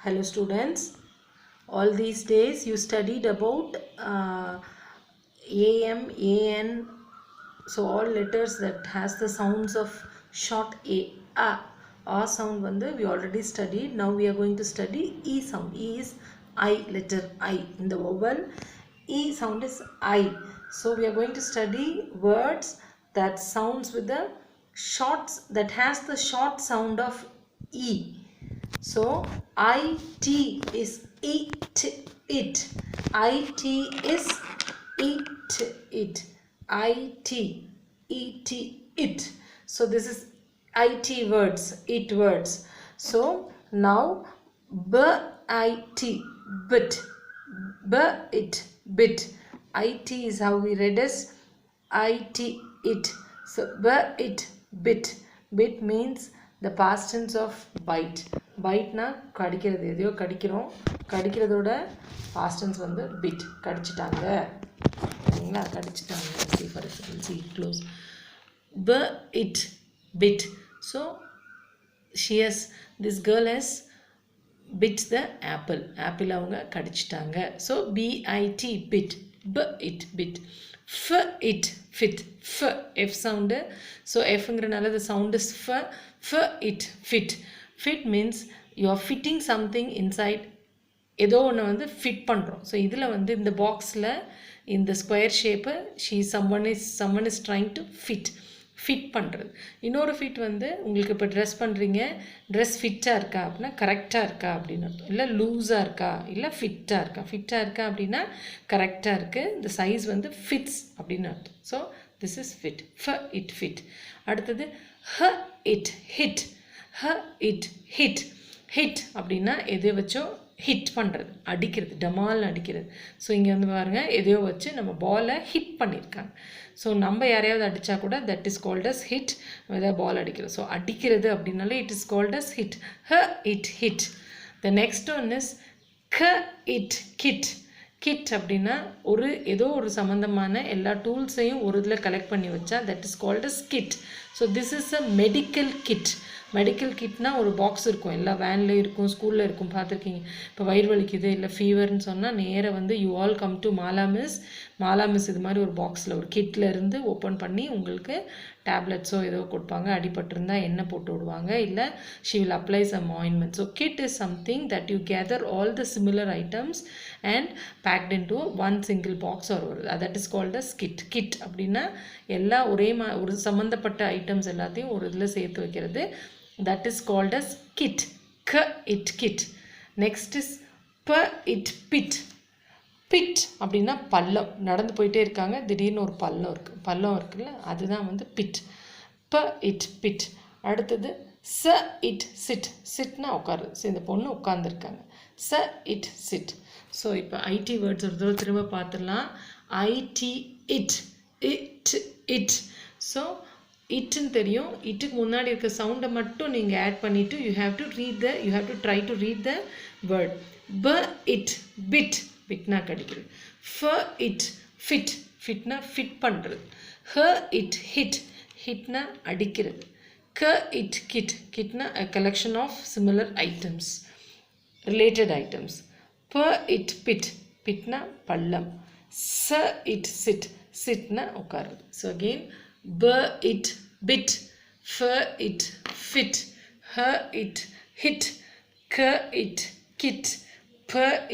Hello students, all these days you studied about AM, AN, so all letters that has the sounds of short A sound we already studied. Now we are going to study E sound. E is I, letter I. In the vowel, E sound is I. So we are going to study words that sounds with the that has the short sound of E. So IT is it, it. IT is it, it. IT, et, it. So this is IT words, it words. So now BIT, bit, bit. IT is how we read as IT, it. So bit, bit means the past tense of bite. பைட்னா கடிக்கிறது, எதையோ கடிக்கிறோம், கடிக்கிறதோட past tense bit, கடிச்சிட்டாங்க, சரிங்களா, கடிச்சிட்டாங்க. see for example, see close, bit. So she has, this girl has bit the apple, apple அவங்க கடிச்சிட்டாங்க. So bit, bit, bit. It, fit, f sound. So f ங்கறனால the sound is it, fit. Fit means you are fitting something inside, ஏதோ ஒன்று fit பண்ணுறோம். So இதில் இந்த பாக்ஸில் இந்த square shape someone is trying to fit பண்ணுறது. இன்னொரு fit உங்களுக்கு இப்போ ட்ரெஸ் பண்ணுறீங்க, ட்ரெஸ் ஃபிட்டாக இருக்கா அப்படின்னா கரெக்டாக இருக்கா அப்படின்னு அர்த்தம். இல்லை லூஸாக இருக்கா, இல்லை ஃபிட்டாக இருக்கா அப்படின்னா கரெக்டாக இருக்குது, இந்த சைஸ் ஃபிட்ஸ் அப்படின்னு அர்த்தம். So this is fit, it, fit. அடுத்தது it, hit, it, hit அப்படின்னா எதை வச்சோ ஹிட் பண்ணுறது, அடிக்கிறது, டமால் அடிக்கிறது. ஸோ இங்கே பாருங்கள், எதையோ வச்சு நம்ம பாலை ஹிட் பண்ணியிருக்காங்க. ஸோ நம்ம யாரையாவது அடித்தா கூட that is called as hit, ஏதாவது பால் அடிக்கிறது. ஸோ அடிக்கிறது அப்படின்னாலே it is called as hit, it, hit. The next one is it, kit அப்படின்னா ஏதோ ஒரு சம்மந்தமான எல்லா டூல்ஸையும் ஒரு இதில் கலெக்ட் பண்ணி வச்சா that is called as kit. So this is a medical kit. Medical கிட்னா ஒரு பாக்ஸ் இருக்கும், எல்லா வேன்லேயும் இருக்கும், ஸ்கூலில் இருக்கும், பார்த்துருக்கீங்க. இப்போ வயிறு வலிக்குது இல்லை ஃபீவர்னு சொன்னால் நேராக you all come to Mala miss இது மாதிரி ஒரு பாக்ஸில் ஒரு கிட்டில் இருந்து ஓப்பன் பண்ணி உங்களுக்கு டேப்லெட்ஸோ ஏதோ கொடுப்பாங்க, அடிபட்டிருந்தால் எண்ணெய் போட்டு விடுவாங்க, இல்லை she will apply some ointment. So kit is something that you gather all the similar items and packed in to one single box that is called as kit அப்படின்னா எல்லா ஒரு சம்மந்தப்பட்ட ஐட்டம்ஸ் எல்லாத்தையும் ஒரு இதில் சேர்த்து வைக்கிறது. That is called as kit. Kit. Next is it, pit அப்படின்னா பள்ளம். நடந்து போயிட்டே இருக்காங்க, திடீர்னு ஒரு பள்ளம் இருக்குல்ல, அதுதான் pit. Pit. அடுத்தது it, sitனா உட்காரு. இந்த பொண்ணு உட்கார்ந்துருக்காங்க. it, sit. ஸோ இப்போ ஐடி வேர்ட்ஸ் ஒரு தடவை திரும்ப பார்த்துடலாம். IT, it. ஸோ இட்டுன்னு தெரியும், இட்டுக்கு முன்னாடி இருக்க சவுண்டை மட்டும் நீங்கள் ஆட் பண்ணிவிட்டு you have to try to read the word. it, பிட்னா கடிக்கிறது. it, ஃபிட்னா ஃபிட் பண்ணுறது. it, ஹிட்னா அடிக்கிறது. it, கிட்னா a collection of similar items, related items. it, pitனா பள்ளம். it, sitனா உட்காருது. So again it, bit, it, fit, it, hit, it, kit,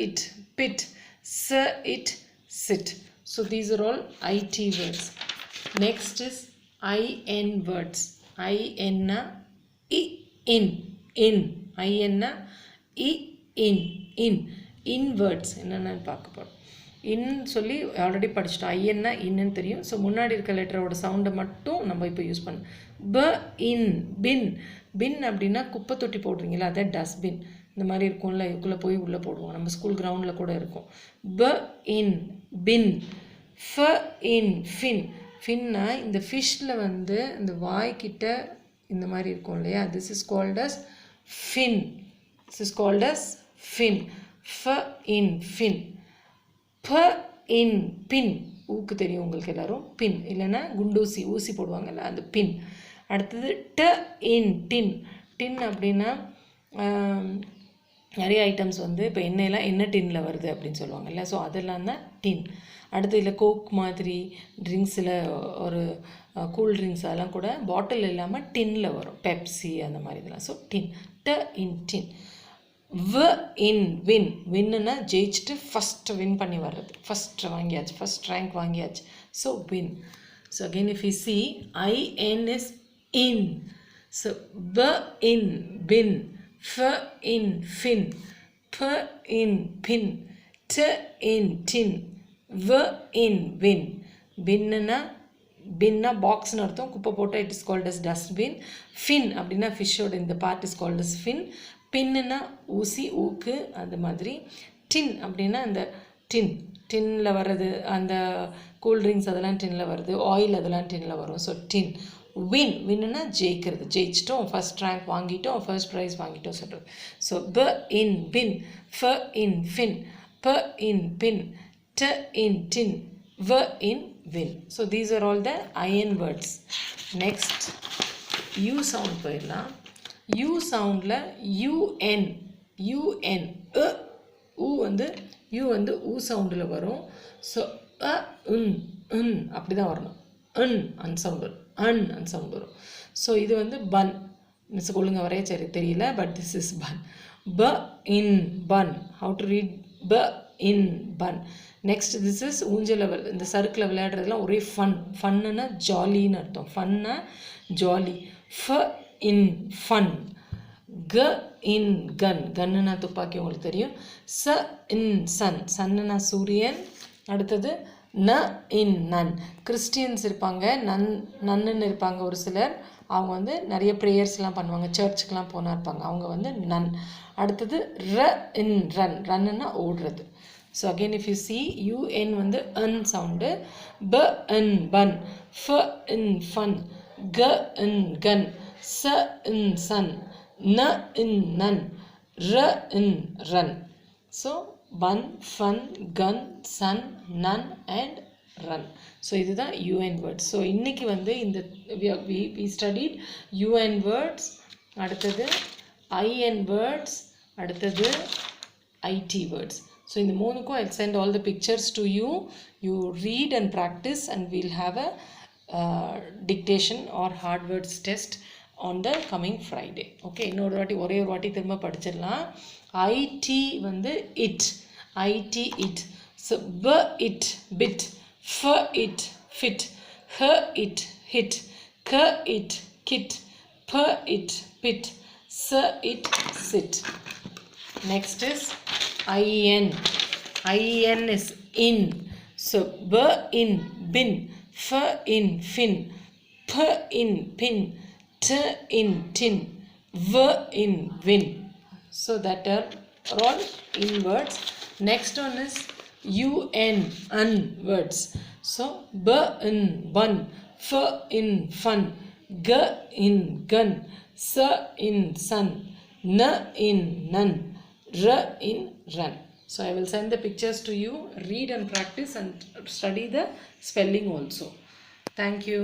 it, pit, it, sit. So these are all IT words. Next is IN words. IN na in. IN na in words என்னென்னு பார்க்க போகிறோம். சொல்லி already படிச்சிட்டோம். ஐஎன்னா இன்னுன்னு தெரியும். So முன்னாடி இருக்க லெட்டரோட சவுண்டை மட்டும் நம்ம இப்போ யூஸ் பண்ணோம். பின் அப்படின்னா குப்பை தொட்டி போடுறீங்களா, அதே டஸ்ட்பின் இந்த மாதிரி இருக்கும்ல, இதுக்குள்ளே போய் உள்ளே போடுவோம், நம்ம ஸ்கூல் கிரவுண்டில் கூட இருக்கும். பின். ஃபின்னா இந்த ஃபிஷ்ஷில் இந்த வாய்க்கிட்ட இந்த மாதிரி இருக்கும் இல்லையா, this is called as fin. Fin. Pin. ஊக்கு தெரியும் உங்களுக்கு எல்லாரும், பின் இல்லைன்னா குண்டூசி ஊசி போடுவாங்கல்ல, அந்த பின். அடுத்தது டின். டின் அப்படின்னா நிறைய ஐட்டம்ஸ் வந்து இப்போ எண்ணெயெல்லாம் என்ன டின்னில் வருது அப்படின்னு சொல்லுவாங்கல்ல. ஸோ அதெல்லாம் தான் டின். அடுத்து இதில் கோக் மாதிரி ட்ரிங்க்ஸில் ஒரு கூல் ட்ரிங்க்ஸ் அதெல்லாம் கூட பாட்டில் இல்லாமல் டின்னில் வரும். பெப்சி அந்த மாதிரி இதெல்லாம். ஸோ டின். ட இன் டின். வ இன் வின். வின்னுன்னா ஜெயிச்சுட்டு ஃபஸ்ட்டு வின் பண்ணி வர்றது. ஃபஸ்ட் வாங்கியாச்சு, ஃபஸ்ட் ரேங்க் வாங்கியாச்சு. So win. So again if you see IN is in. So B in bin. F in fin. P in pin. T in tin. V in win. Binna பின்னா பாக்ஸ்னு அர்த்தம். குப்பை போட்டால் it is called as dustbin. Fin அப்படின்னா ஃபிஷ்ஷோட இந்த part is called as fin. பின்னுன்னா ஊசி, ஊக்கு அந்த மாதிரி. டின் அப்படின்னா அந்த டின்னில் வர்றது, அந்த கூல்ட்ரிங்க்ஸ் அதெல்லாம் டின்னில் வருது, ஆயில் அதெல்லாம் டின்னில் வரும். ஸோ டின். வின்னுன்னா ஜெயிக்கிறது, ஜெயிச்சிட்டோம், ஃபஸ்ட் ரேங்க் வாங்கிட்டோம், ஃபர்ஸ்ட் ப்ரைஸ் வாங்கிட்டோம் சொல்கிறது. ஸோ ப இன் பின். ஃப இன் ஃபின். ப இன் பின். ட இன் டின். வ இன் win. So these are all the IN words. Next U sound போயிடலாம். U soundல UN வந்து U வந்து U soundல வரும். ஸோ அப்படி தான் வரணும். அன்சவுண்ட் வரும். அன்சவுண்ட் வரும். ஸோ இது வந்து பன். மிஸ் ஒழுங்க வரைய சரி தெரியல, பட் திஸ் இஸ் பன். ப இன் பன். ஹவு டு ரீட் ப இன் பன். நெக்ஸ்ட் திஸ் இஸ் ஊஞ்சல் லெவல். இந்த சர்க்கிளில் விளையாடுறதுலாம் ஒரே ஃபன்னுன்னா ஜாலின்னு அர்த்தம். ஃபன்னா ஜாலி. ஃப இன் ஃபன். க இன் கன். கன்னுனா துப்பாக்கி உங்களுக்கு தெரியும். ச இன் சன். சன்னுனா சூரியன். அடுத்தது ந இன் நன். கிறிஸ்டியன்ஸ் இருப்பாங்க, நன்னுன்னு இருப்பாங்க ஒரு சிலர். அவங்க வந்து நிறைய ப்ரேயர்ஸ்லாம் பண்ணுவாங்க, சர்ச்சுக்கெலாம் போனால் இருப்பாங்க, அவங்க வந்து நன். அடுத்தது ர இன் ரன். ரன்னுன்னா ஓடுறது. So again if you see UN வந்து sound. B in bun. F in fun. G in gun. S in sun. N in nun. R in run. So bun, fun, gun, sun, nun and run. So இதுதான் UN words. So இன்னைக்கு வந்து இந்த we studied UN words. அடுத்தது IN words. அடுத்தது IT words. So in the மூணுக்கும் I'll send all the pictures to you. You read and practice and we'll have a dictation or hard words test on the coming Friday. Okay, இன்னொரு வாட்டி ஒரே ஒரு வாட்டி திரும்ப படிச்சிடலாம். IT வந்து it. IT it. So b it bit. F it fit. H it hit. K it kit. P it pit. S it sit. Next is IN. IN is in. So B in bin. F in fin. P in pin. T in tin. V in win. So that are all in words. Next one is UN words. So B in bun. F in fun. G in gun. S in sun. N in nun. R in run. So I will send the pictures to you. Read and practice and study the spelling also. Thank you.